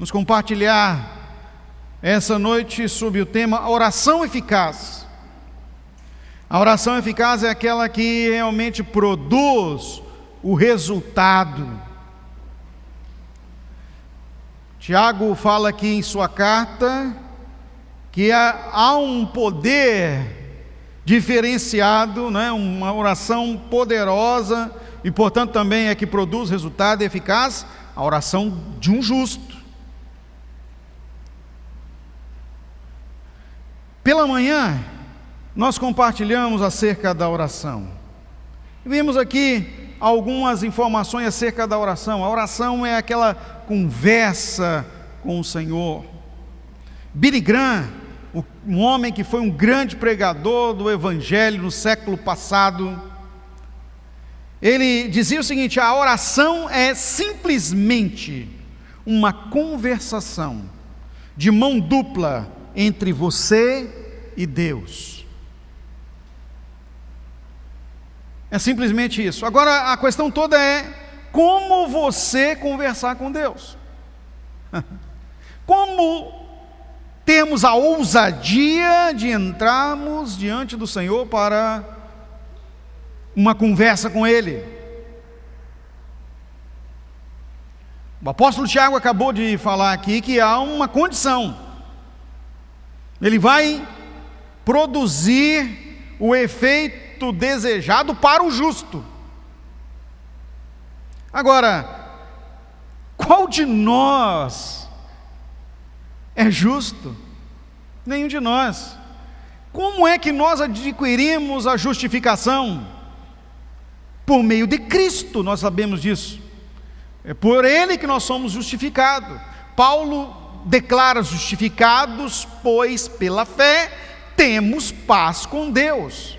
Vamos compartilhar essa noite sob o tema oração eficaz. A oração eficaz é aquela que realmente produz o resultado. Tiago fala aqui em sua carta que há um poder diferenciado, né? Uma oração poderosa e portanto também é que produz resultado eficaz, a oração de um justo. Pela manhã, nós compartilhamos acerca da oração. Vimos aqui algumas informações acerca da oração. A oração é aquela conversa com o Senhor. Billy Graham, um homem que foi um grande pregador do Evangelho no século passado, ele dizia o seguinte: a oração é simplesmente uma conversação de mão dupla entre você e Deus. É simplesmente isso. Agora a questão toda é como você conversar com Deus. Como temos a ousadia de entrarmos diante do Senhor para uma conversa com Ele. O apóstolo Tiago acabou de falar aqui que há uma condição. Ele vai produzir o efeito desejado para o justo. Agora, qual de nós é justo? Nenhum de nós. Como é que nós adquirimos a justificação? Por meio de Cristo, nós sabemos disso. É por Ele que nós somos justificados. Paulo declara: justificados, pois pela fé temos paz com Deus.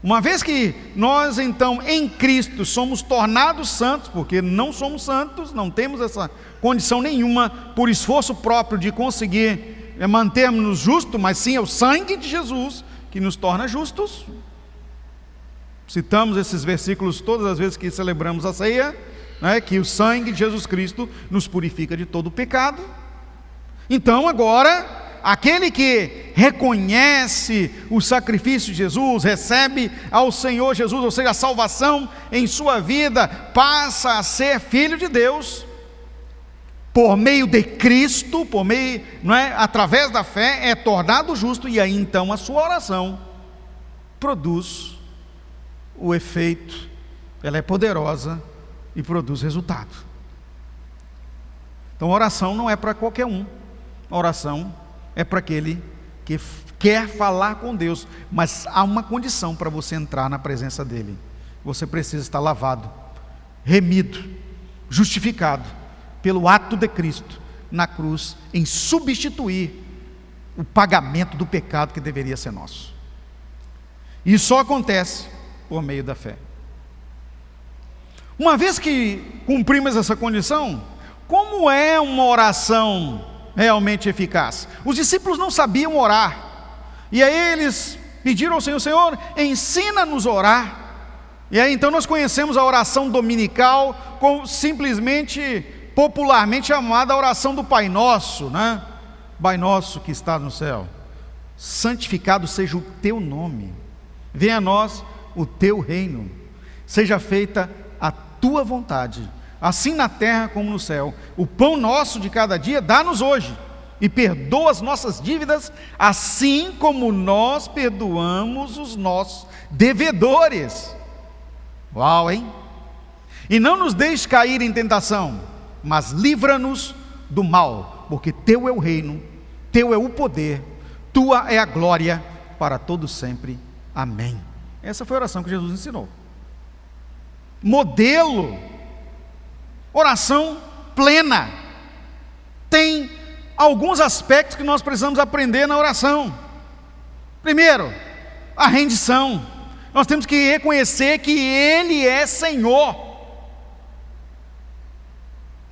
Uma vez que nós então em Cristo somos tornados santos, porque não somos santos, não temos essa condição nenhuma por esforço próprio de conseguir mantermos-nos justos, mas sim é o sangue de Jesus que nos torna justos. Citamos esses versículos todas as vezes que celebramos a ceia, né, que o sangue de Jesus Cristo nos purifica de todo o pecado. Então agora, aquele que reconhece o sacrifício de Jesus, recebe ao Senhor Jesus, ou seja, a salvação em sua vida, passa a ser filho de Deus, por meio de Cristo, por meio, não é, através da fé, é tornado justo, e aí então a sua oração produz o efeito, ela é poderosa e produz resultado. Então a oração não é para qualquer um. A oração é para aquele que quer falar com Deus, mas há uma condição para você entrar na presença dEle. Você precisa estar lavado, remido, justificado pelo ato de Cristo na cruz, em substituir o pagamento do pecado que deveria ser nosso. Isso só acontece por meio da fé. Uma vez que cumprimos essa condição, como é uma oração realmente eficaz? Os discípulos não sabiam orar, e aí eles pediram ao Senhor: Senhor, ensina-nos a orar. E aí então nós conhecemos a oração dominical, como simplesmente, popularmente chamada oração do Pai Nosso, né? Pai Nosso que está no céu, santificado seja o teu nome, venha a nós o teu reino, seja feita a tua vontade, assim na terra como no céu. O pão nosso de cada dia dá-nos hoje, e perdoa as nossas dívidas, assim como nós perdoamos os nossos devedores. Uau, hein? E não nos deixe cair em tentação, mas livra-nos do mal, porque teu é o reino, teu é o poder, tua é a glória para todos sempre. Amém. Essa foi a oração que Jesus ensinou. Modelo, oração plena. Tem alguns aspectos que nós precisamos aprender na oração. Primeiro, a rendição. Nós temos que reconhecer que Ele é Senhor.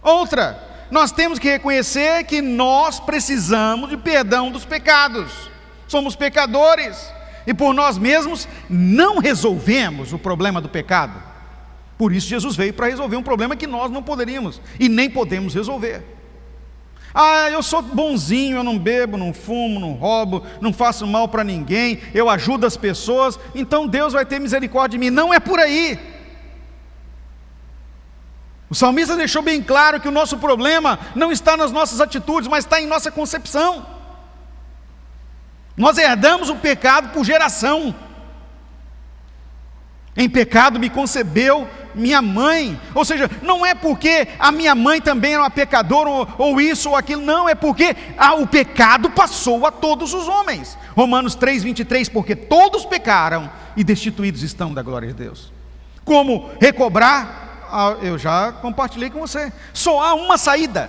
Outra, nós temos que reconhecer que nós precisamos de perdão dos pecados. Somos pecadores e por nós mesmos não resolvemos o problema do pecado. Por isso Jesus veio para resolver um problema que nós não poderíamos e nem podemos resolver. Ah, eu sou bonzinho, eu não bebo, não fumo, não roubo, não faço mal para ninguém, eu ajudo as pessoas, então Deus vai ter misericórdia de mim. Não é por aí. O salmista deixou bem claro que o nosso problema não está nas nossas atitudes, mas está em nossa concepção. Nós herdamos o pecado por geração. Em pecado me concebeu minha mãe. Ou seja, não é porque a minha mãe também era uma pecadora, ou isso ou aquilo, não, é porque o pecado passou a todos os homens. Romanos 3:23, porque todos pecaram e destituídos estão da glória de Deus. Como recobrar? Eu já compartilhei com você, só há uma saída.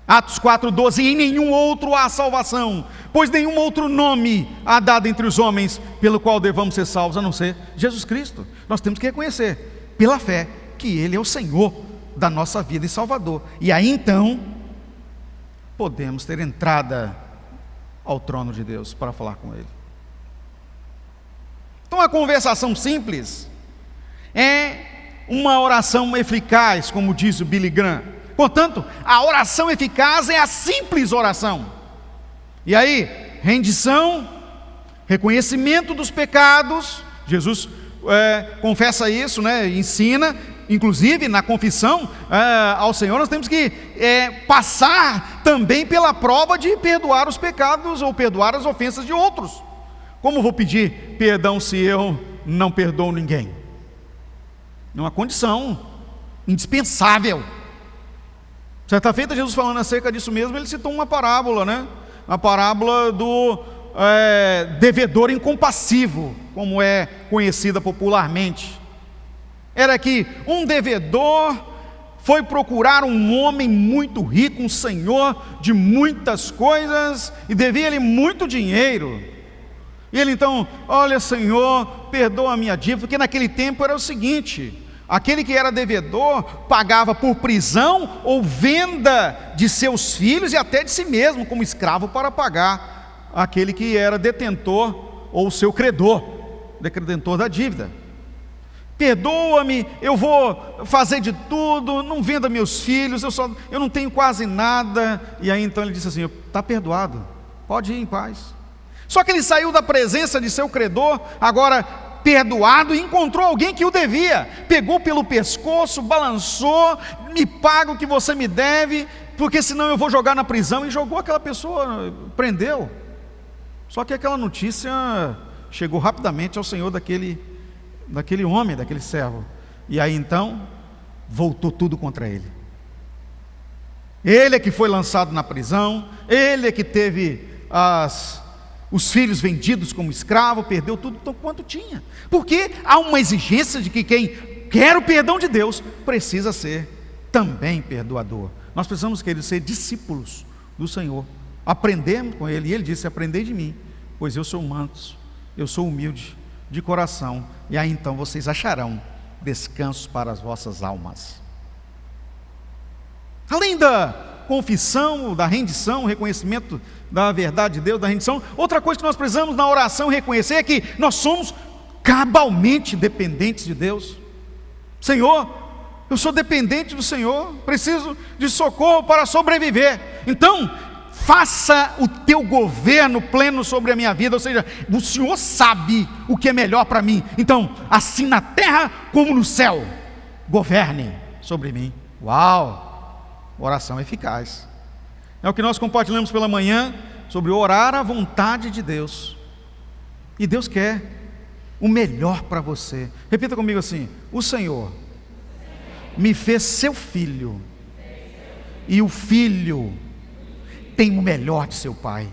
Atos 4:12, em nenhum outro há salvação, pois nenhum outro nome há dado entre os homens, pelo qual devamos ser salvos, a não ser Jesus Cristo. Nós temos que reconhecer, pela fé, que Ele é o Senhor da nossa vida e Salvador, e aí então, podemos ter entrada ao trono de Deus, para falar com Ele. Então a conversação simples, é uma oração eficaz, como diz o Billy Graham. Portanto, a oração eficaz é a simples oração. E aí, rendição, reconhecimento dos pecados. Jesus confessa isso, ensina, inclusive na confissão ao Senhor, nós temos que passar também pela prova de perdoar os pecados ou perdoar as ofensas de outros. Como vou pedir perdão se eu não perdoo ninguém? É uma condição indispensável. Certa feita, Jesus falando acerca disso mesmo, ele citou uma parábola, uma parábola do devedor incompassivo, como é conhecida popularmente. Era que um devedor foi procurar um homem muito rico, um senhor de muitas coisas, e devia-lhe muito dinheiro. E ele então, olha, Senhor, perdoa a minha dívida, porque naquele tempo era o seguinte: aquele que era devedor pagava por prisão ou venda de seus filhos e até de si mesmo, como escravo, para pagar aquele que era detentor ou seu credor, detentor da dívida. Perdoa-me, eu vou fazer de tudo, não venda meus filhos, eu não tenho quase nada. E aí então ele disse assim: está perdoado, pode ir em paz. Só que ele saiu da presença de seu credor, agora perdoado, e encontrou alguém que o devia, pegou pelo pescoço, balançou: me paga o que você me deve, porque senão eu vou jogar na prisão. E jogou aquela pessoa, prendeu. Só que aquela notícia chegou rapidamente ao senhor daquele homem, daquele servo, e aí então voltou tudo contra ele. Ele é que foi lançado na prisão, ele é que teve os filhos vendidos como escravo, perdeu tudo quanto tinha, porque há uma exigência de que quem quer o perdão de Deus precisa ser também perdoador. Nós precisamos, queridos, ser discípulos do Senhor, aprendemos com Ele, e Ele disse: aprendei de mim, pois eu sou manso, eu sou humilde de coração, e aí então vocês acharão descanso para as vossas almas. Além da confissão, da rendição, reconhecimento da verdade de Deus, da rendição, outra coisa que nós precisamos na oração reconhecer é que nós somos cabalmente dependentes de Deus. Senhor, eu sou dependente do Senhor, preciso de socorro para sobreviver, então faça o teu governo pleno sobre a minha vida. Ou seja, o Senhor sabe o que é melhor para mim, então assim na terra como no céu, governe sobre mim. Uau! Oração eficaz. É o que nós compartilhamos pela manhã, sobre orar à vontade de Deus. E Deus quer o melhor para você. Repita comigo assim: o Senhor me fez seu filho, e o filho tem o melhor de seu pai.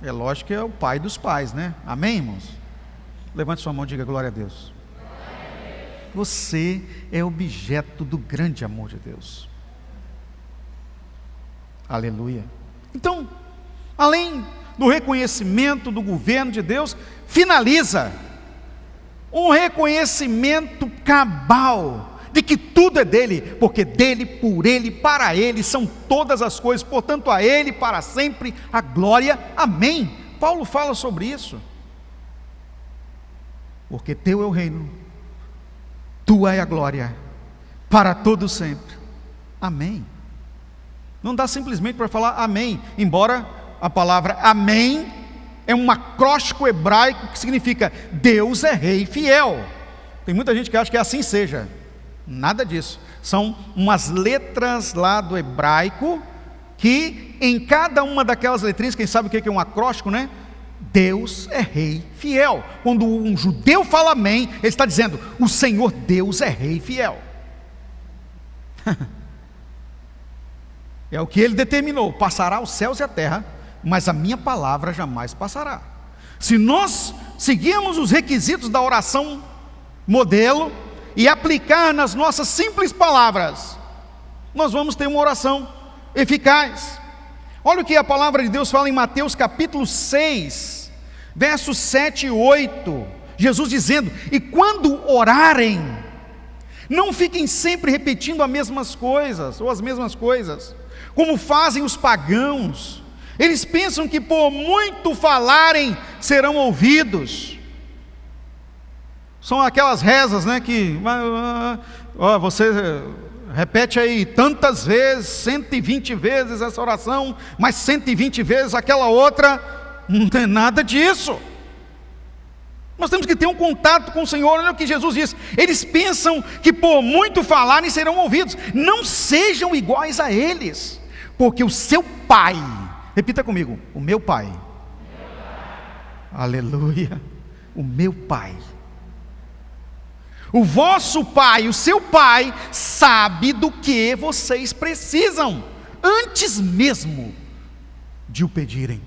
É lógico que é o pai dos pais, né? Amém, irmãos? Levante sua mão e diga glória a Deus. Você é objeto do grande amor de Deus. Aleluia. Então, além do reconhecimento do governo de Deus, finaliza um reconhecimento cabal de que tudo é dele, porque dele, por ele, para ele são todas as coisas, portanto a ele para sempre a glória. Amém. Paulo fala sobre isso. Porque teu é o reino, tua é a glória, para todo sempre. Amém. Não dá simplesmente para falar amém, embora a palavra amém é um acróstico hebraico que significa Deus é rei fiel. Tem muita gente que acha que assim seja. Nada disso. São umas letras lá do hebraico que em cada uma daquelas letrinhas, quem sabe o que é um acróstico, né? Deus é rei fiel. Quando um judeu fala amém, ele está dizendo: o Senhor Deus é rei fiel. É o que ele determinou: passará os céus e a terra, mas a minha palavra jamais passará. Se nós seguirmos os requisitos da oração modelo e aplicar nas nossas simples palavras, nós vamos ter uma oração eficaz. Olha o que a palavra de Deus fala em Mateus capítulo 6, versos 7 e 8. Jesus dizendo: e quando orarem, não fiquem sempre repetindo as mesmas coisas, como fazem os pagãos. Eles pensam que por muito falarem serão ouvidos. São aquelas rezas, né, que você repete aí tantas vezes, 120 vezes essa oração, mais 120 vezes aquela outra. Não tem nada disso. Nós temos que ter um contato com o Senhor. Olha o que Jesus diz: eles pensam que por muito falarem serão ouvidos. Não sejam iguais a eles, porque o seu Pai, repita comigo, o meu Pai, aleluia, o meu Pai, o vosso Pai, o seu Pai, sabe do que vocês precisam, antes mesmo de o pedirem.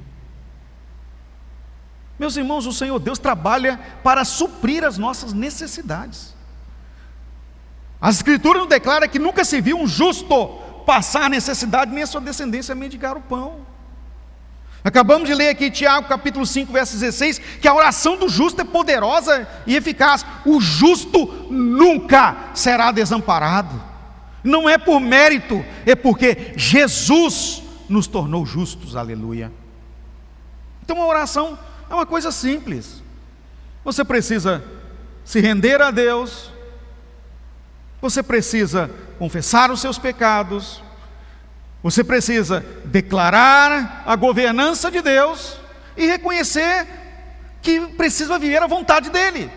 Meus irmãos, o Senhor Deus trabalha para suprir as nossas necessidades. As Escrituras nos declaram que nunca se viu um justo passar necessidade, nem a sua descendência mendigar o pão. Acabamos de ler aqui Tiago capítulo 5, verso 16, que a oração do justo é poderosa e eficaz. O justo nunca será desamparado. Não é por mérito, é porque Jesus nos tornou justos, aleluia. Então a oração é uma coisa simples. Você precisa se render a Deus, você precisa confessar os seus pecados, você precisa declarar a governança de Deus e reconhecer que precisa viver a vontade dEle.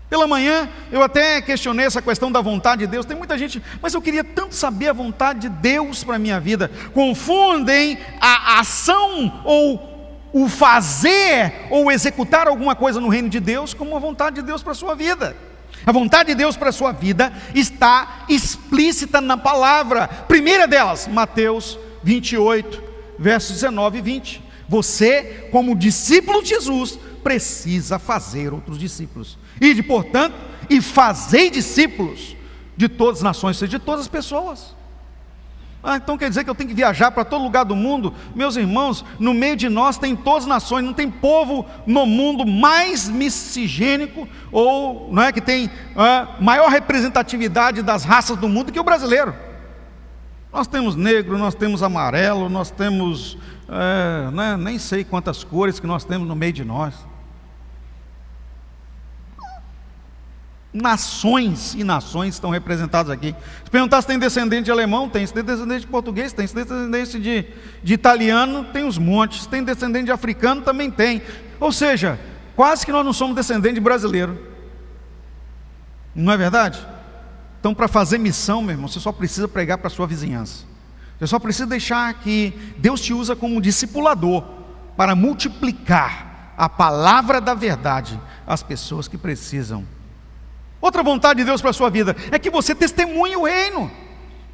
Pela manhã eu até questionei essa questão da vontade de Deus. Tem muita gente, mas eu queria tanto saber a vontade de Deus para a minha vida. Confundem a ação ou o fazer ou executar alguma coisa no reino de Deus como a vontade de Deus para a sua vida. A vontade de Deus para a sua vida está explícita na palavra. Primeira delas, Mateus 28, versos 19 e 20. Você, como discípulo de Jesus, precisa fazer outros discípulos. Ide, portanto, e fazei discípulos de todas as nações, ou seja, de todas as pessoas. Então quer dizer que eu tenho que viajar para todo lugar do mundo? Meus irmãos, no meio de nós tem todas as nações, não tem povo no mundo mais miscigênico, ou não é, que tem maior representatividade das raças do mundo que o brasileiro. Nós temos negro, nós temos amarelo, nós temos, nem sei quantas cores que nós temos no meio de nós. Nações e nações estão representadas aqui. Se perguntar se tem descendente de alemão, tem. Se tem descendente de português, tem. Se tem descendente de italiano, tem os montes. Se tem descendente de africano, também tem. Ou seja, quase que nós não somos descendentes de brasileiro. Não é verdade? Então, para fazer missão, meu irmão, você só precisa pregar para a sua vizinhança. Você só precisa deixar que Deus te usa como discipulador para multiplicar a palavra da verdade às pessoas que precisam. Outra vontade de Deus para a sua vida é que você testemunhe o reino.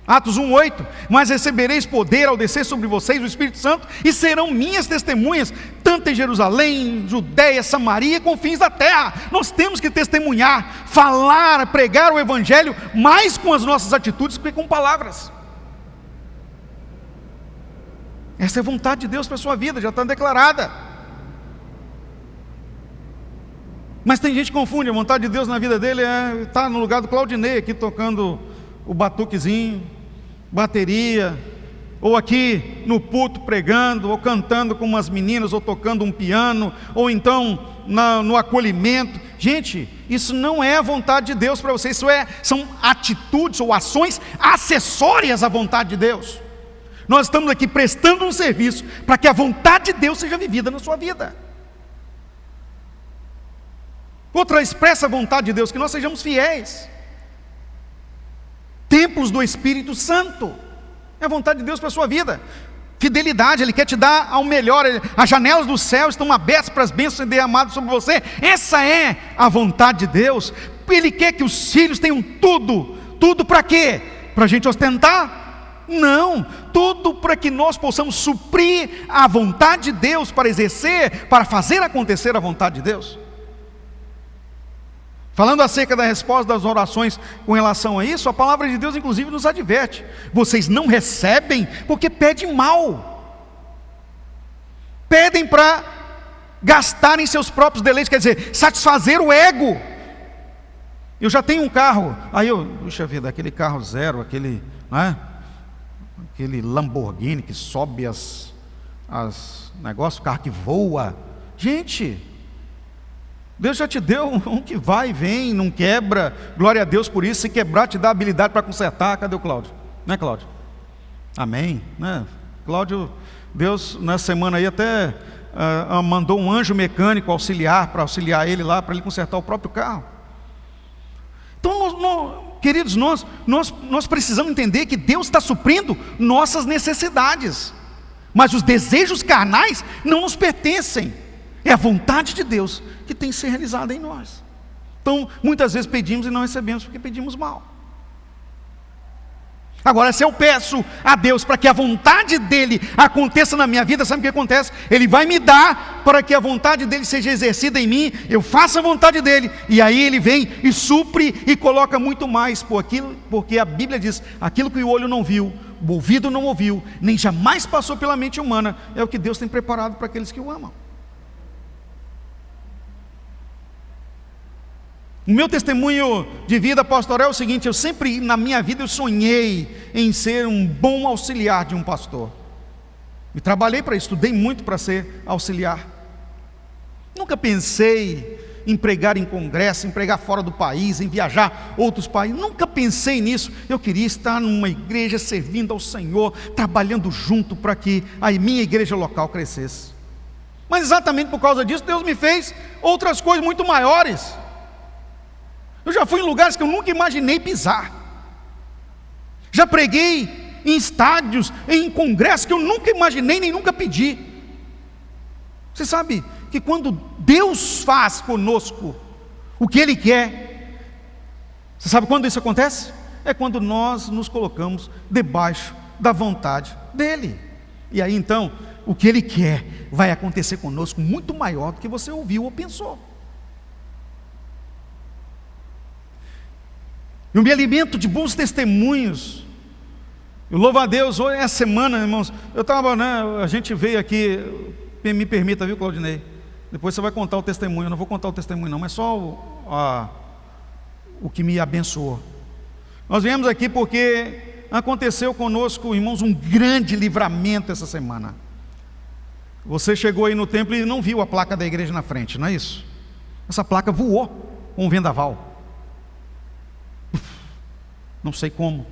Atos 1:8. Mas recebereis poder ao descer sobre vocês o Espírito Santo, e serão minhas testemunhas, tanto em Jerusalém, Judeia, Samaria, confins da terra. Nós temos que testemunhar, falar, pregar o Evangelho, mais com as nossas atitudes que com palavras. Essa é a vontade de Deus para a sua vida, já está declarada. Mas tem gente que confunde, a vontade de Deus na vida dele é estar no lugar do Claudinei, aqui tocando o batuquezinho, bateria, ou aqui no púlpito pregando, ou cantando com umas meninas, ou tocando um piano, ou então no acolhimento. Gente, isso não é a vontade de Deus para você, são atitudes ou ações acessórias à vontade de Deus. Nós estamos aqui prestando um serviço para que a vontade de Deus seja vivida na sua vida. Outra expressa vontade de Deus, que nós sejamos fiéis, templos do Espírito Santo. É a vontade de Deus para a sua vida. Fidelidade, Ele quer te dar ao melhor. As janelas do céu estão abertas para as bênçãos serem derramadas sobre você. Essa é a vontade de Deus. Ele quer que os filhos tenham tudo. Tudo para quê? Para a gente ostentar? Não, tudo para que nós possamos suprir a vontade de Deus, para exercer, para fazer acontecer a vontade de Deus. Falando acerca da resposta das orações com relação a isso, a palavra de Deus inclusive nos adverte: vocês não recebem porque pedem mal, pedem para gastarem seus próprios deleites, quer dizer, satisfazer o ego. Eu já tenho um carro, aí puxa vida, aquele carro zero, aquele, né? Aquele Lamborghini que sobe as negócios, carro que voa. Gente, Deus já te deu um que vai e vem, não quebra. Glória a Deus por isso. Se quebrar, te dá habilidade para consertar. Cadê o Cláudio? Né, Cláudio? Amém, né? Cláudio, Deus nessa semana aí até mandou um anjo mecânico auxiliar, para auxiliar ele lá, para ele consertar o próprio carro. Então, queridos, nós precisamos entender que Deus está suprindo nossas necessidades, mas os desejos carnais não nos pertencem. É a vontade de Deus que tem que ser realizada em nós. Então, muitas vezes pedimos e não recebemos porque pedimos mal. Agora, se eu peço a Deus para que a vontade dEle aconteça na minha vida, sabe o que acontece? Ele vai me dar para que a vontade dEle seja exercida em mim, eu faço a vontade dEle, e aí Ele vem e supre e coloca muito mais, porque a Bíblia diz: aquilo que o olho não viu, o ouvido não ouviu, nem jamais passou pela mente humana, é o que Deus tem preparado para aqueles que o amam. O meu testemunho de vida pastoral é o seguinte: eu sempre na minha vida eu sonhei em ser um bom auxiliar de um pastor. E trabalhei para isso, estudei muito para ser auxiliar. Nunca pensei em pregar em congresso, em pregar fora do país, em viajar outros países. Nunca pensei nisso. Eu queria estar numa igreja servindo ao Senhor, trabalhando junto para que a minha igreja local crescesse. Mas exatamente por causa disso, Deus me fez outras coisas muito maiores. Eu já fui em lugares que eu nunca imaginei pisar. Já preguei em estádios, em congressos que eu nunca imaginei nem nunca pedi. Você sabe que quando Deus faz conosco o que Ele quer, você sabe quando isso acontece? É quando nós nos colocamos debaixo da vontade dEle. E aí então, o que Ele quer vai acontecer conosco muito maior do que você ouviu ou pensou. Eu me alimento de bons testemunhos. Eu louvo a Deus. Hoje, essa semana, irmãos, eu estava, a gente veio aqui, me permita, viu, Claudinei? Depois você vai contar o testemunho. Eu não vou contar o testemunho não, mas só o que me abençoou. Nós viemos aqui porque aconteceu conosco, irmãos, um grande livramento essa semana. Você chegou aí no templo e não viu a placa da igreja na frente, não é isso? Essa placa voou com um vendaval. Não sei como,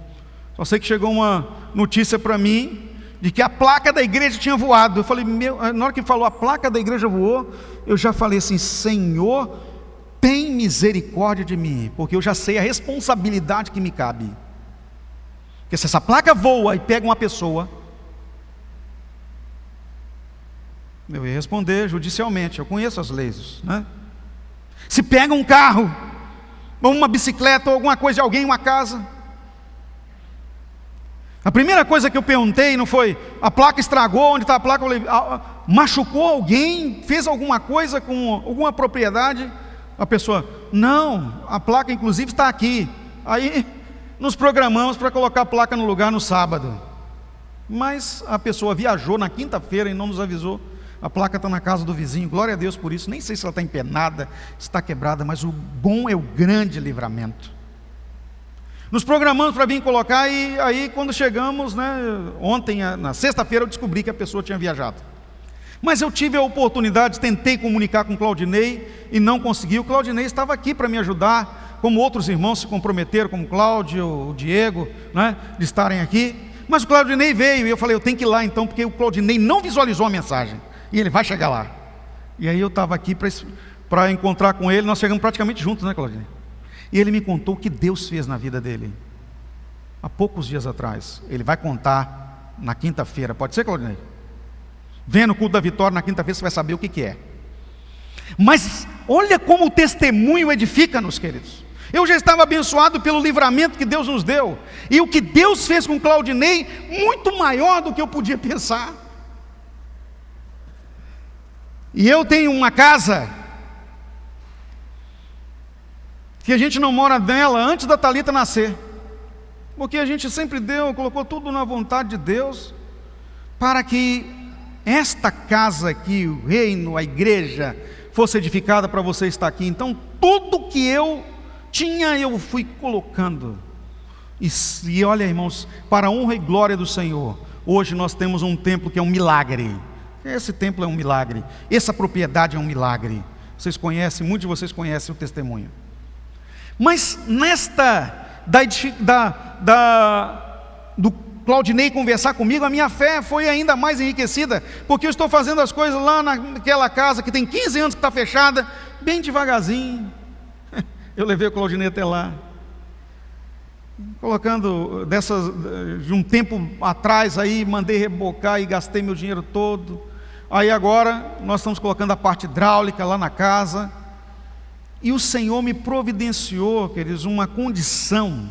só sei que chegou uma notícia para mim de que a placa da igreja tinha voado. Eu falei, na hora que falou a placa da igreja voou, eu já falei assim: Senhor, tem misericórdia de mim, porque eu já sei a responsabilidade que me cabe. Porque se essa placa voa e pega uma pessoa, eu ia responder judicialmente, eu conheço as leis, né? Se pega um carro, ou uma bicicleta, ou alguma coisa de alguém, uma casa, a primeira coisa que eu perguntei não foi: a placa estragou, onde está a placa? Eu falei: machucou alguém? Fez alguma coisa com alguma propriedade? A pessoa: não, a placa inclusive está aqui. Aí nos programamos para colocar a placa no lugar no sábado. Mas a pessoa viajou na quinta-feira e não nos avisou. A placa está na casa do vizinho, glória a Deus por isso. Nem sei se ela está empenada, se está quebrada, mas o bom é o grande livramento. Nos programamos para vir colocar, e aí quando chegamos, ontem, na sexta-feira, eu descobri que a pessoa tinha viajado. Mas eu tive a oportunidade, tentei comunicar com o Claudinei e não consegui. O Claudinei estava aqui para me ajudar, como outros irmãos se comprometeram, como o Cláudio, o Diego, de estarem aqui. mas o Claudinei veio. E eu falei, eu tenho que ir lá então, porque o Claudinei não visualizou a mensagem. E ele vai chegar lá. E aí eu estava aqui para encontrar com ele. Nós chegamos praticamente juntos, né, Claudinei? E ele me contou o que Deus fez na vida dele há poucos dias atrás. Ele vai contar na quinta-feira. Pode ser, Claudinei? Vendo o culto da vitória na quinta-feira, você vai saber o que é. Mas olha como o testemunho edifica-nos, queridos. Eu já estava abençoado pelo livramento que Deus nos deu. E o que Deus fez com Claudinei, muito maior do que eu podia pensar. E eu tenho uma casa que a gente não mora nela antes da Thalita nascer, porque a gente sempre colocou tudo na vontade de Deus, para que esta casa aqui, o reino, a igreja, fosse edificada para você estar aqui. Então tudo que eu tinha, eu fui colocando, e olha, irmãos, para a honra e glória do Senhor, hoje nós temos um templo que é um milagre. Esse templo é um milagre, essa propriedade é um milagre. Vocês conhecem, muitos de vocês conhecem o testemunho. Mas do Claudinei conversar comigo, a minha fé foi ainda mais enriquecida, porque eu estou fazendo as coisas lá naquela casa que tem 15 anos que está fechada, bem devagarzinho. Eu levei o Claudinei até lá, colocando de um tempo atrás aí, mandei rebocar e gastei meu dinheiro todo. Aí agora nós estamos colocando a parte hidráulica lá na casa, e o Senhor me providenciou, queridos, uma condição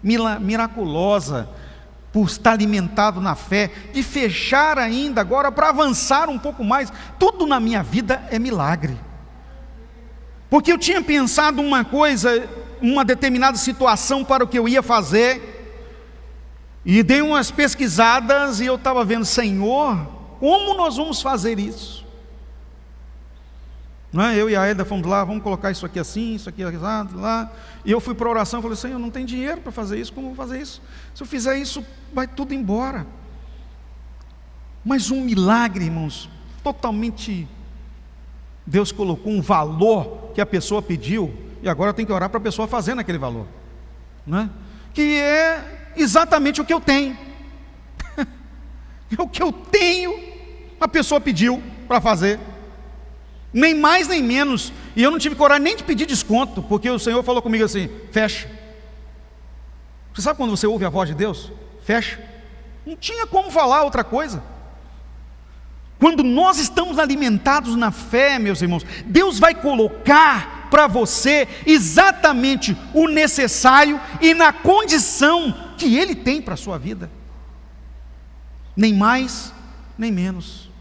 miraculosa, por estar alimentado na fé, de fechar ainda agora, para avançar um pouco mais. Tudo na minha vida é milagre, porque eu tinha pensado uma coisa, uma determinada situação para o que eu ia fazer, e dei umas pesquisadas, e eu estava vendo, Senhor, como nós vamos fazer isso? Não é? Eu e a Eda fomos lá, vamos colocar isso aqui assim, isso aqui lá. E eu fui para a oração e falei, Senhor, não tem dinheiro para fazer isso, como eu vou fazer isso? Se eu fizer isso, vai tudo embora. Mas um milagre, irmãos, totalmente, Deus colocou um valor que a pessoa pediu, e agora tem que orar para a pessoa fazer naquele valor, não é? Que é exatamente o que eu tenho. É o que eu tenho, a pessoa pediu para fazer, nem mais nem menos, e eu não tive coragem nem de pedir desconto, porque o Senhor falou comigo assim, fecha. Você sabe quando você ouve a voz de Deus? Fecha. Não tinha como falar outra coisa. Quando nós estamos alimentados na fé, meus irmãos, Deus vai colocar para você exatamente o necessário e na condição que Ele tem para a sua vida, nem mais nem menos.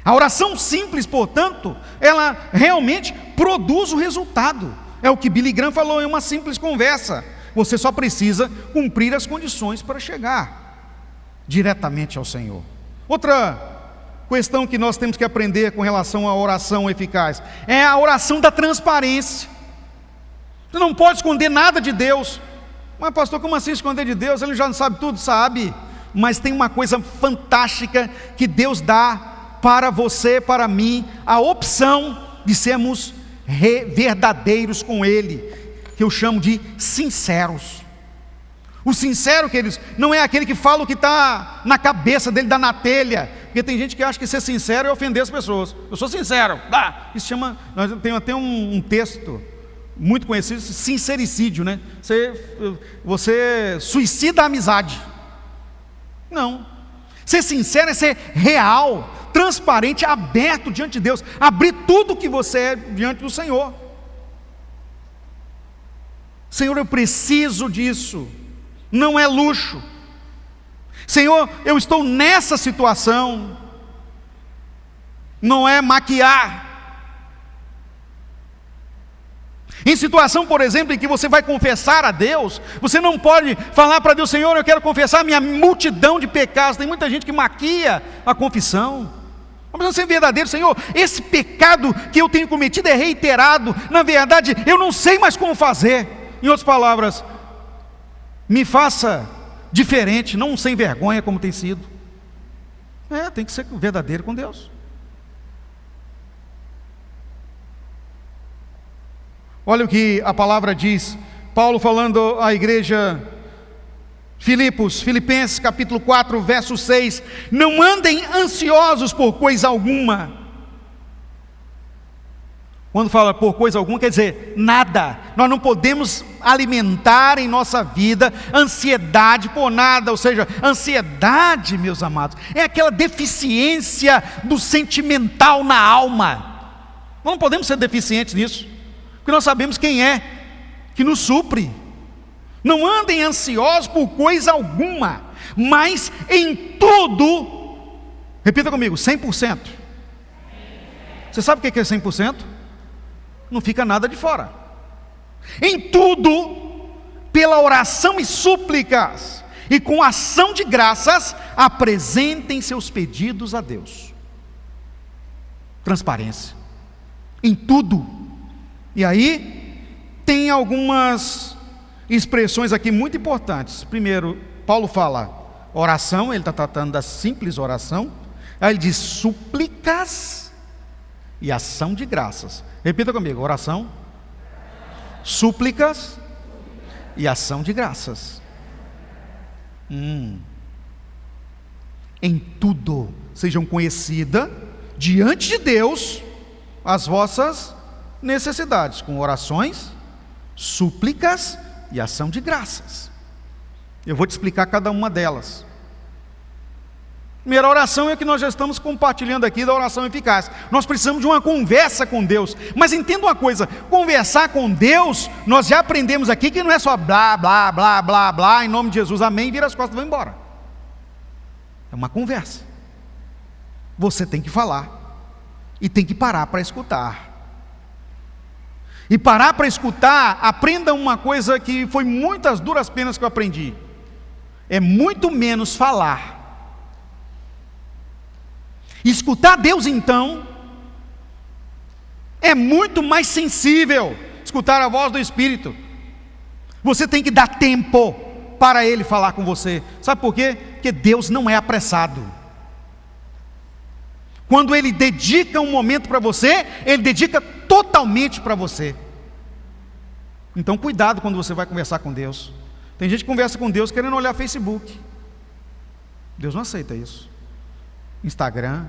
A oração simples, portanto, ela realmente produz o resultado. É o que Billy Graham falou em uma simples conversa. Você só precisa cumprir as condições para chegar diretamente ao Senhor. Outra questão que nós temos que aprender com relação à oração eficaz é a oração da transparência. Você não pode esconder nada de Deus. Mas pastor, como assim esconder de Deus? Ele já não sabe tudo? Sabe. Mas tem uma coisa fantástica que Deus dá para você, para mim, a opção de sermos verdadeiros com Ele, que eu chamo de sinceros. O sincero, queridos, não é aquele que fala o que está na cabeça dele, dá na telha, porque tem gente que acha que ser sincero é ofender as pessoas. Eu sou sincero, isso chama, nós temos até um texto muito conhecido, sincericídio, né? Você suicida a amizade. Não, ser sincero é ser real, transparente, aberto diante de Deus, abrir tudo que você é diante do Senhor. Senhor, eu preciso disso, não é luxo. Senhor, eu estou nessa situação, não é maquiar. Em situação, por exemplo, em que você vai confessar a Deus, você não pode falar para Deus, Senhor, eu quero confessar a minha multidão de pecados. Tem muita gente que maquia a confissão. Vamos ser verdadeiro, Senhor, esse pecado que eu tenho cometido é reiterado, na verdade, eu não sei mais como fazer. Em outras palavras, me faça diferente, não sem vergonha como tem sido. Tem que ser verdadeiro com Deus. Olha o que a palavra diz, Paulo falando à igreja Filipenses capítulo 4, verso 6, não andem ansiosos por coisa alguma. Quando fala por coisa alguma, quer dizer nada. Nós não podemos alimentar em nossa vida ansiedade por nada. Ou seja, ansiedade, meus amados, é aquela deficiência do sentimental na alma. Nós não podemos ser deficientes nisso, porque nós sabemos quem é que nos supre. Não andem ansiosos por coisa alguma, mas em tudo, repita comigo, 100%. Você sabe o que é 100%? Não fica nada de fora. Em tudo, pela oração e súplicas, e com ação de graças, apresentem seus pedidos a Deus. Transparência. Em tudo. E aí, tem algumas expressões aqui muito importantes. Primeiro, Paulo fala oração, ele está tratando da simples oração. Aí ele diz súplicas e ação de graças. Repita comigo, oração, súplicas e ação de graças. Em tudo sejam conhecidas diante de Deus as vossas necessidades, com orações, súplicas e ação de graças. Eu vou te explicar cada uma delas. Primeira oração é que nós já estamos compartilhando aqui, da oração eficaz. Nós precisamos de uma conversa com Deus. Mas entenda uma coisa, conversar com Deus, nós já aprendemos aqui que não é só blá, blá, blá, blá, blá, em nome de Jesus, amém, vira as costas e vai embora. É uma conversa. Você tem que falar e tem que parar para escutar. E parar para escutar, aprenda uma coisa que foi muitas duras penas que eu aprendi. É muito menos falar. Escutar Deus, então, é muito mais sensível. Escutar a voz do Espírito. Você tem que dar tempo para Ele falar com você. Sabe por quê? Porque Deus não é apressado. Quando Ele dedica um momento para você, Ele dedica totalmente para você. Então cuidado quando você vai conversar com Deus. Tem gente que conversa com Deus querendo olhar Facebook. Deus não aceita isso. Instagram,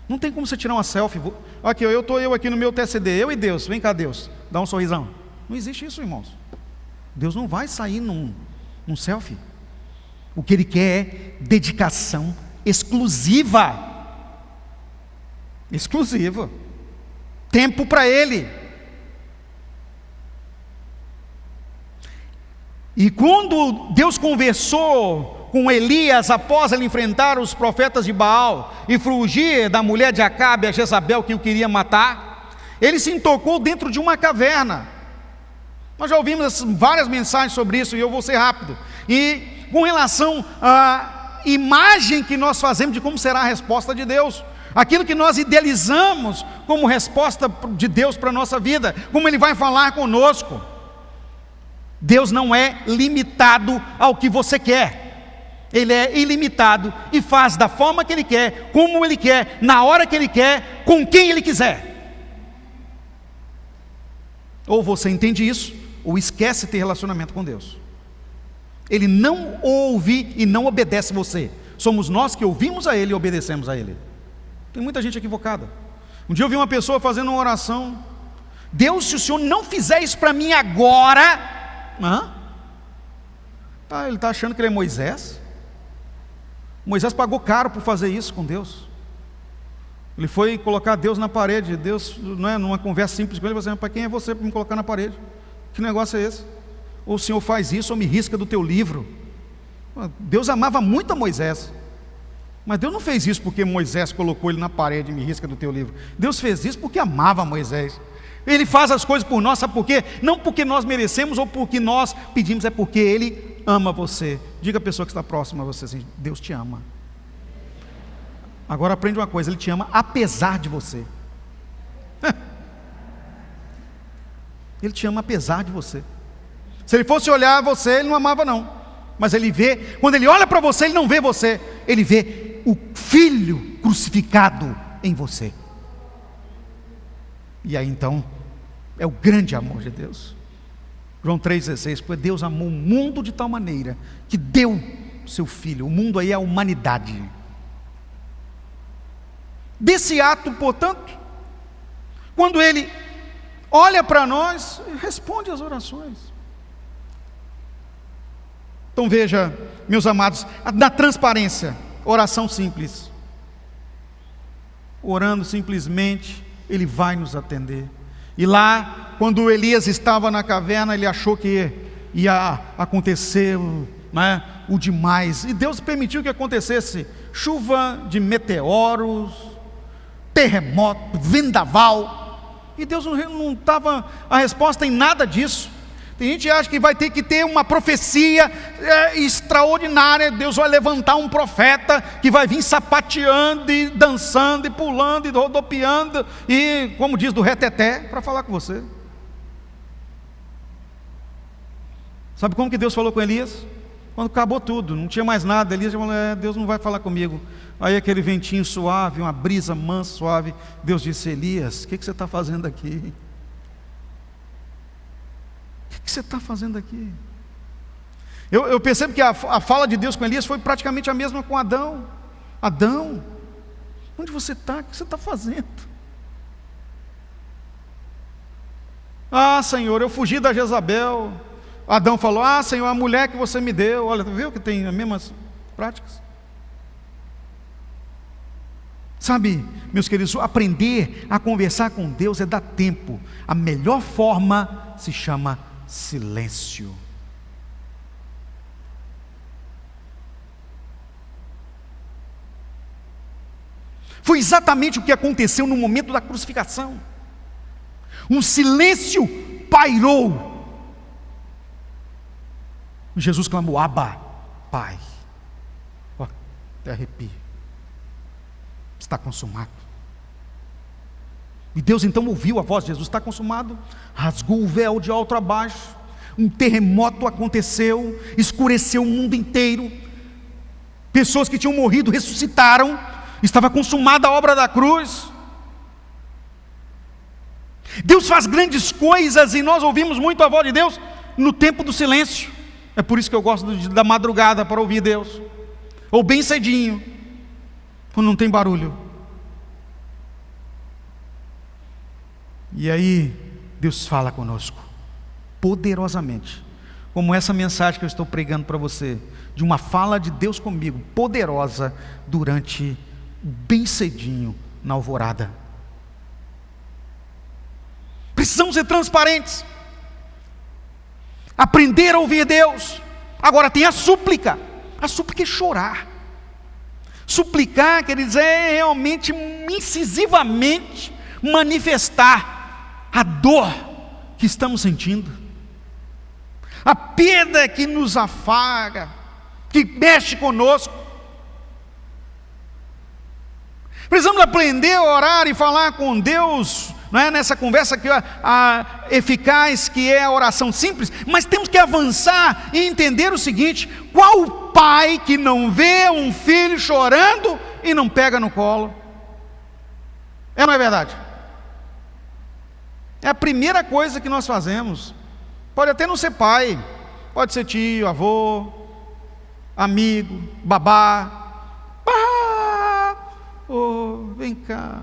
não tem como você tirar uma selfie. Aqui, eu aqui no meu TCD, eu e Deus, vem cá Deus, dá um sorrisão. Não existe isso, irmãos. Deus não vai sair num selfie. O que Ele quer é dedicação exclusiva. Exclusiva. Tempo para Ele. E quando Deus conversou com Elias, após ele enfrentar os profetas de Baal e fugir da mulher de Acabe, a Jezabel, que o queria matar, ele se intocou dentro de uma caverna. Nós já ouvimos várias mensagens sobre isso, e eu vou ser rápido. E com relação à imagem que nós fazemos de como será a resposta de Deus, aquilo que nós idealizamos como resposta de Deus para a nossa vida, como Ele vai falar conosco. Deus não é limitado ao que você quer. Ele é ilimitado e faz da forma que Ele quer, como Ele quer, na hora que Ele quer, com quem Ele quiser. Ou você entende isso, ou esquece ter relacionamento com Deus. Ele não ouve e não obedece você. Somos nós que ouvimos a Ele e obedecemos a Ele. Tem muita gente equivocada. Um dia eu vi uma pessoa fazendo uma oração: Deus, se o Senhor não fizer isso para mim agora... Ele está achando que ele é Moisés? Moisés pagou caro por fazer isso com Deus. Ele foi colocar Deus na parede. Deus, não é, numa conversa simples com ele, você: para quem é você para me colocar na parede? Que negócio é esse? Ou o Senhor faz isso ou me risca do teu livro. Deus amava muito a Moisés, mas Deus não fez isso porque Moisés colocou ele na parede e me risca do teu livro. Deus fez isso porque amava Moisés. Ele faz as coisas por nós, sabe por quê? Não porque nós merecemos ou porque nós pedimos, é porque Ele ama você. Diga à pessoa que está próxima a você assim: Deus te ama. Agora aprende uma coisa: Ele te ama apesar de você. Ele te ama apesar de você. Se Ele fosse olhar você, Ele não amava não. Mas Ele vê, quando Ele olha para você, Ele não vê você, Ele vê o Filho crucificado em você. E aí então, é o grande amor de Deus. João 3,16, porque Deus amou o mundo de tal maneira que deu seu Filho. O mundo aí é a humanidade. Desse ato, portanto, quando Ele olha para nós, responde às orações. Então veja, meus amados, na transparência, oração simples. Orando simplesmente, Ele vai nos atender. E lá, quando Elias estava na caverna, ele achou que ia acontecer, né, o demais. E Deus permitiu que acontecesse chuva de meteoros, terremoto, vendaval. E Deus não estava a resposta em nada disso. Tem gente que acha que vai ter que ter uma profecia extraordinária. Deus vai levantar um profeta que vai vir sapateando e dançando e pulando e rodopiando e, como diz, do reteté, para falar com você. Sabe como que Deus falou com Elias? Quando acabou tudo, não tinha mais nada, Elias falou, Deus não vai falar comigo. Aí aquele ventinho suave, uma brisa mansa, suave, Deus disse, Elias, o que você está fazendo aqui? O que você está fazendo aqui? Eu percebo que a fala de Deus com Elias foi praticamente a mesma com Adão. Adão, onde você está? O que você está fazendo? Ah, Senhor, eu fugi da Jezabel. Adão falou, ah, Senhor, a mulher que você me deu. Olha, viu que tem as mesmas práticas? Sabe, meus queridos, aprender a conversar com Deus é dar tempo. A melhor forma se chama silêncio. Foi exatamente o que aconteceu no momento da crucificação. Um silêncio pairou. Jesus clamou, Abba, Pai. Ó, até arrepio. Está consumado. E Deus então ouviu a voz de Jesus, está consumado, rasgou o véu de alto a baixo, um terremoto aconteceu, escureceu o mundo inteiro, pessoas que tinham morrido ressuscitaram, estava consumada a obra da cruz. Deus faz grandes coisas e nós ouvimos muito a voz de Deus no tempo do silêncio. É por isso que eu gosto da madrugada para ouvir Deus, ou bem cedinho, quando não tem barulho. E aí Deus fala conosco poderosamente, como essa mensagem que eu estou pregando para você, de uma fala de Deus comigo, poderosa, durante bem cedinho na alvorada. Precisamos ser transparentes, aprender a ouvir Deus. Agora tem a súplica. A súplica é chorar. Suplicar quer dizer realmente incisivamente manifestar a dor que estamos sentindo, a perda que nos afaga, que mexe conosco. Precisamos aprender a orar e falar com Deus, não é nessa conversa que a eficaz, que é a oração simples, mas temos que avançar e entender o seguinte: qual pai que não vê um filho chorando e não pega no colo? É ou não é verdade? É a primeira coisa que nós fazemos. Pode até não ser pai, pode ser tio, avô, amigo, babá. Oh, vem cá.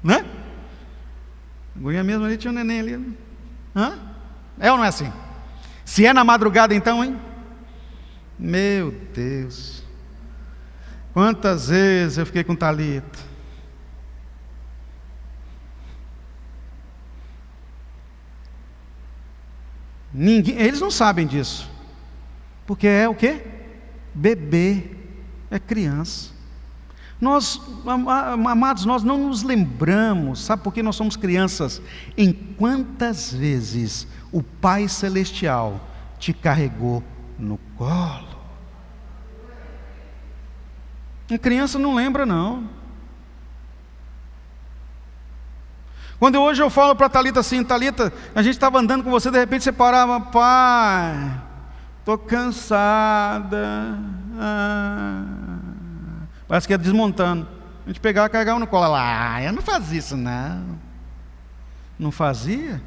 Né? A guria mesmo ali tinha um neném ali. Hã? É ou não é assim? Se é na madrugada então, hein? Meu Deus. Quantas vezes eu fiquei com Thalita. Eles não sabem disso. Porque é o quê? Bebê, é criança. Nós, amados, nós não nos lembramos, sabe por que nós somos crianças? Em quantas vezes o Pai Celestial te carregou no colo? A criança não lembra não. Quando hoje eu falo para a Thalita assim, Thalita, a gente estava andando com você, de repente você parava, pai, estou cansada. Parece que é desmontando. A gente pegava e carregava no colo. Ela, eu não fazia isso não. Não fazia?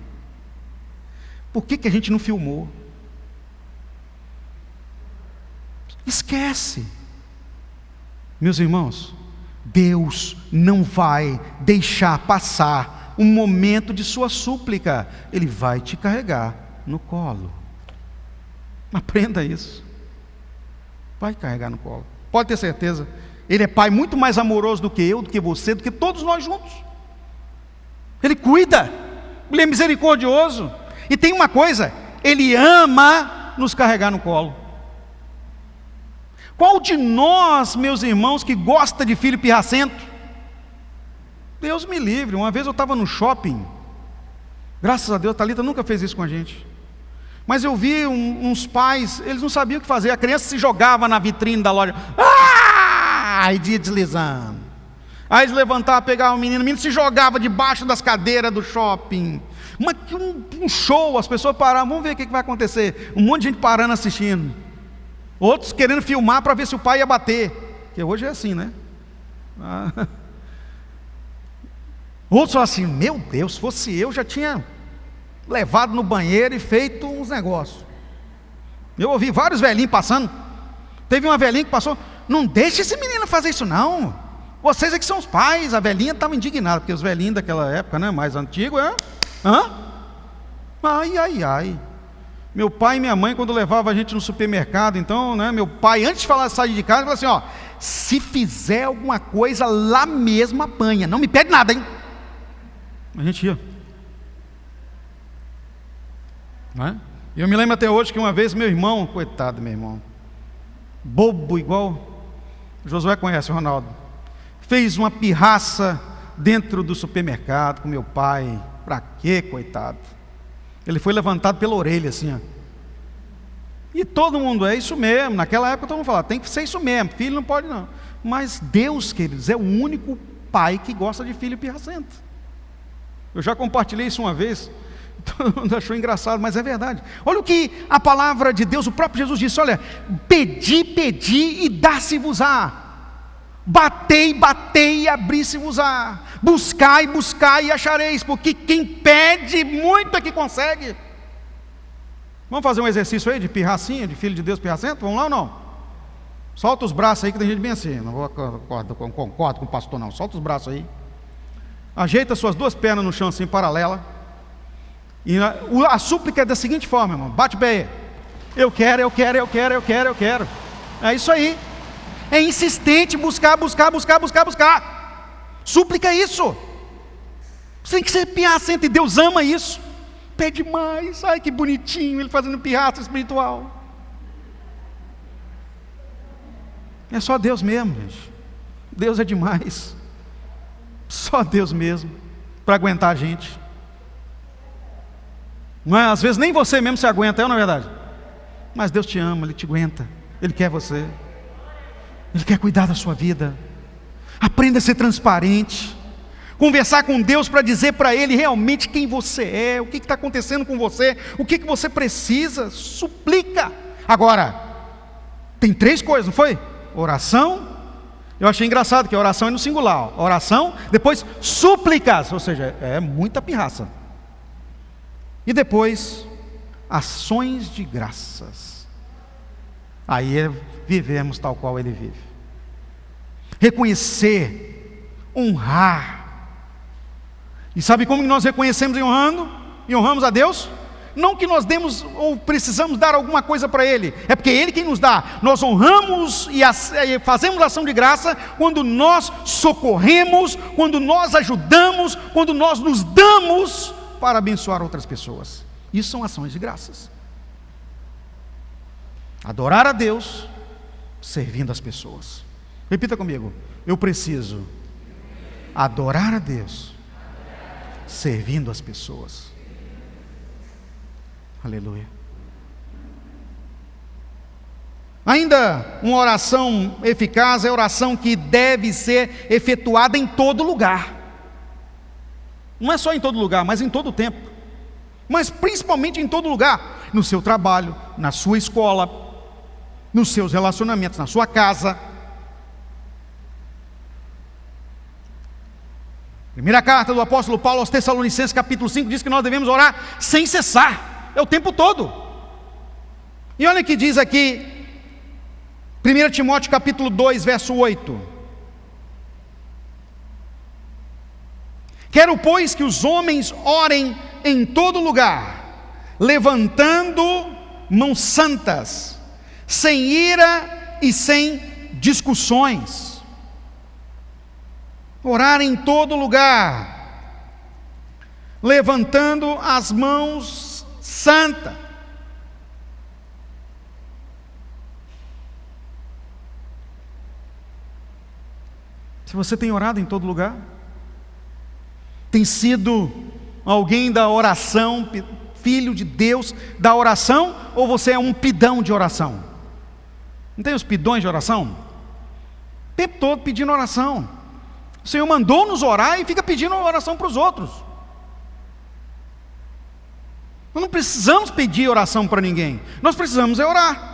Por que a gente não filmou? Esquece. Meus irmãos, Deus não vai deixar passar um momento de sua súplica. Ele vai te carregar no colo. Aprenda isso. Vai carregar no colo. Pode ter certeza. Ele é pai muito mais amoroso do que eu, do que você, do que todos nós juntos. Ele cuida. Ele é misericordioso. E tem uma coisa, Ele ama nos carregar no colo. Qual de nós, meus irmãos, que gosta de filho pirracento? Deus me livre. Uma vez eu estava no shopping. Graças a Deus, a Thalita nunca fez isso com a gente. Mas eu vi uns pais, eles não sabiam o que fazer. A criança se jogava na vitrine da loja. Aí ia deslizando. Aí eles levantavam, pegavam o menino se jogava debaixo das cadeiras do shopping. Um show, as pessoas paravam, vamos ver o que vai acontecer. Um monte de gente parando assistindo. Outros querendo filmar para ver se o pai ia bater. Porque hoje é assim, né? Outros falam assim, meu Deus, se fosse eu, já tinha levado no banheiro e feito uns negócios. Eu ouvi vários velhinhos passando. Teve uma velhinha que passou, não deixe esse menino fazer isso não. Vocês é que são os pais. A velhinha estava indignada, porque os velhinhos daquela época, né, mais antigos, ai. Meu pai e minha mãe, quando levavam a gente no supermercado, então, né, meu pai, antes de sair de casa, falou assim, ó, se fizer alguma coisa, lá mesmo apanha, não me pede nada, hein? A gente ia. Não é? Eu me lembro até hoje que uma vez meu irmão, coitado do meu irmão, bobo igual, Josué conhece o Ronaldo, fez uma pirraça dentro do supermercado com meu pai. Pra quê, coitado? Ele foi levantado pela orelha assim, ó. E todo mundo, é isso mesmo. Naquela época todo mundo falava, tem que ser isso mesmo, filho não pode não. Mas Deus, queridos, é o único pai que gosta de filho pirracento. Eu já compartilhei isso uma vez, todo mundo achou engraçado, mas é verdade. Olha o que a palavra de Deus, o próprio Jesus disse, olha, pedi e dá-se-vos-á. Batei e abri-se-vos-á. Buscai e achareis, porque quem pede muito é que consegue. Vamos fazer um exercício aí de pirracinha, de filho de Deus pirracento? Vamos lá ou não? Solta os braços aí, que tem gente bem assim. Não concordo com o pastor não. Solta os braços aí. Ajeita suas duas pernas no chão assim, paralela. E a súplica é da seguinte forma, irmão. Bate pé. Eu quero. É isso aí. É insistente, buscar. Súplica é isso. Você tem que ser pirracento, e Deus ama isso. Pede mais. Ai, que bonitinho, ele fazendo pirraça espiritual. É só Deus mesmo, gente. Deus é demais. Só Deus mesmo para aguentar a gente. Não é? Às vezes nem você mesmo se aguenta, não é verdade? Mas Deus te ama, Ele te aguenta. Ele quer você. Ele quer cuidar da sua vida. Aprenda a ser transparente. Conversar com Deus para dizer para Ele realmente quem você é, o que está acontecendo com você, o que você precisa. Suplica. Agora, tem 3 coisas, não foi? Oração. Eu achei engraçado que a oração é no singular. Oração, depois súplicas, ou seja, é muita pirraça. E depois, ações de graças. Aí vivemos tal qual Ele vive. Reconhecer, honrar. E sabe como nós reconhecemos e honramos a Deus? Não que nós demos ou precisamos dar alguma coisa para Ele, é porque Ele quem nos dá. Nós honramos e fazemos ação de graça quando nós socorremos, quando nós ajudamos, quando nós nos damos para abençoar outras pessoas. Isso são ações de graças. Adorar a Deus servindo as pessoas. Repita comigo. Eu preciso adorar a Deus servindo as pessoas. Aleluia. Ainda uma oração eficaz é a oração que deve ser efetuada em todo lugar. Não é só em todo lugar, mas em todo o tempo. Mas principalmente em todo lugar. No seu trabalho, na sua escola, nos seus relacionamentos, na sua casa. Primeira carta do apóstolo Paulo aos Tessalonicenses, capítulo 5, diz que nós devemos orar sem cessar, é o tempo todo. E olha o que diz aqui, 1 Timóteo capítulo 2, verso 8. Quero, pois, que os homens orem em todo lugar, levantando mãos santas, sem ira e sem discussões. Orar em todo lugar, levantando as mãos santas. Se você tem orado em todo lugar, tem sido alguém da oração, filho de Deus da oração, ou você é um pidão de oração? Não tem os pidões de oração? O tempo todo pedindo oração. O Senhor mandou nos orar e fica pedindo oração para os outros. Nós não precisamos pedir oração para ninguém, nós precisamos é orar.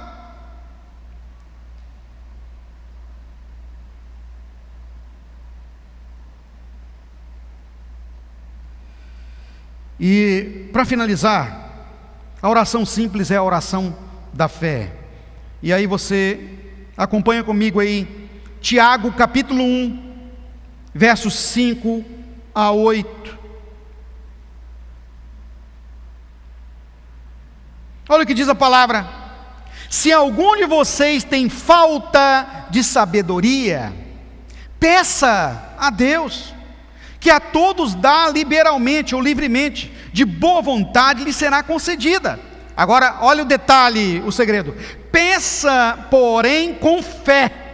E para finalizar, a oração simples é a oração da fé. E aí você acompanha comigo aí, Tiago capítulo 1, versos 5 a 8. Olha o que diz a palavra: se algum de vocês tem falta de sabedoria, peça a Deus, que a todos dá liberalmente ou livremente, de boa vontade lhe será concedida. Agora, olha o detalhe, o segredo: peça, porém, com fé,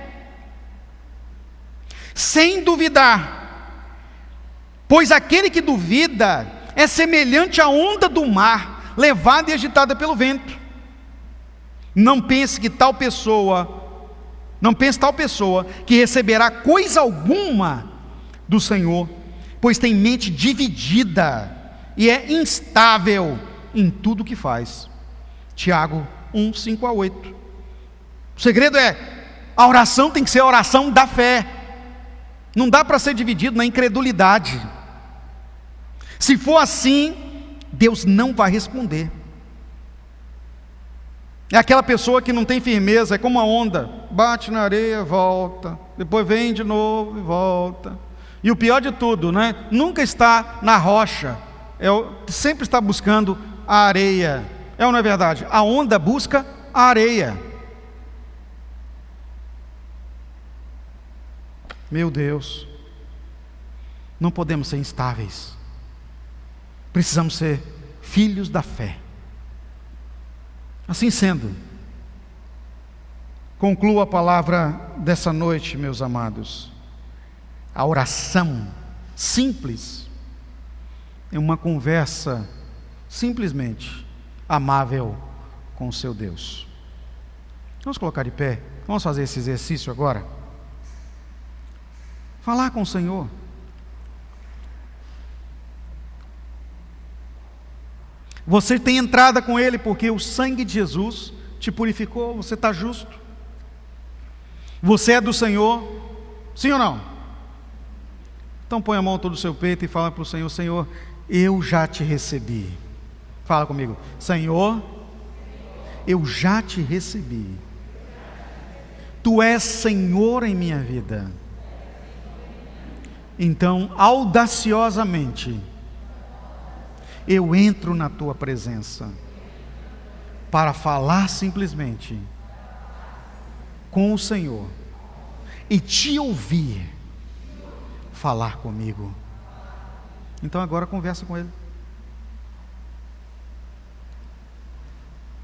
sem duvidar, pois aquele que duvida é semelhante à onda do mar, levada e agitada pelo vento. Não pense tal pessoa que receberá coisa alguma do Senhor, pois tem mente dividida e é instável em tudo que faz. Tiago 1, 5 a 8. O segredo é, a oração tem que ser a oração da fé. Não dá para ser dividido na incredulidade. Se for assim, Deus não vai responder. É aquela pessoa que não tem firmeza, é como uma onda, bate na areia, volta, depois vem de novo e volta. E o pior de tudo, né? Nunca está na rocha, sempre está buscando a areia. É ou não é verdade? A onda busca a areia. Meu Deus, não podemos ser instáveis, precisamos ser filhos da fé. Assim sendo, concluo a palavra dessa noite, meus amados. A oração simples é uma conversa simplesmente amável com o seu Deus. Vamos colocar de pé, vamos fazer esse exercício agora. Falar com o Senhor. Você tem entrada com Ele porque o sangue de Jesus te purificou, você está justo. Você é do Senhor, sim ou não? Então põe a mão todo o seu peito e fala para o Senhor: Senhor, eu já te recebi. Fala comigo: Senhor, eu já te recebi. Tu és Senhor em minha vida. Então, audaciosamente, eu entro na tua presença para falar simplesmente com o Senhor e te ouvir falar comigo. Então agora conversa com Ele.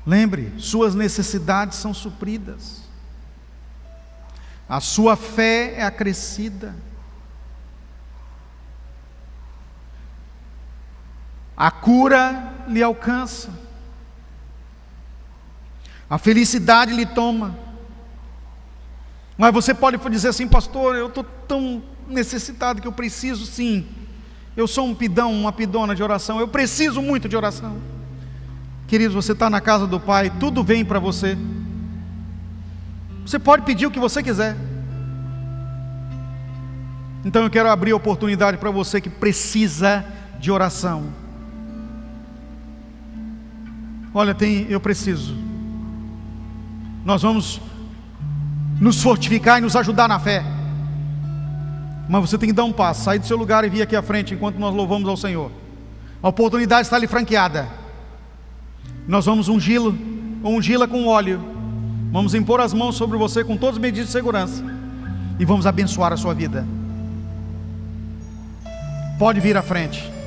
Lembre, suas necessidades são supridas, a sua fé é acrescida, a cura lhe alcança, a felicidade lhe toma. Mas você pode dizer assim: pastor, eu estou tão necessitado que eu preciso, sim, eu sou um pidão, uma pidona de oração, eu preciso muito de oração. Queridos, você está na casa do Pai, tudo vem para você. Você pode pedir o que você quiser. Então eu quero abrir a oportunidade para você que precisa de oração. Olha, eu preciso. Nós vamos nos fortificar e nos ajudar na fé. Mas você tem que dar um passo, sair do seu lugar e vir aqui à frente enquanto nós louvamos ao Senhor. A oportunidade está lhe franqueada. Nós vamos ungí-la com óleo. Vamos impor as mãos sobre você com todas as medidas de segurança. E vamos abençoar a sua vida. Pode vir à frente.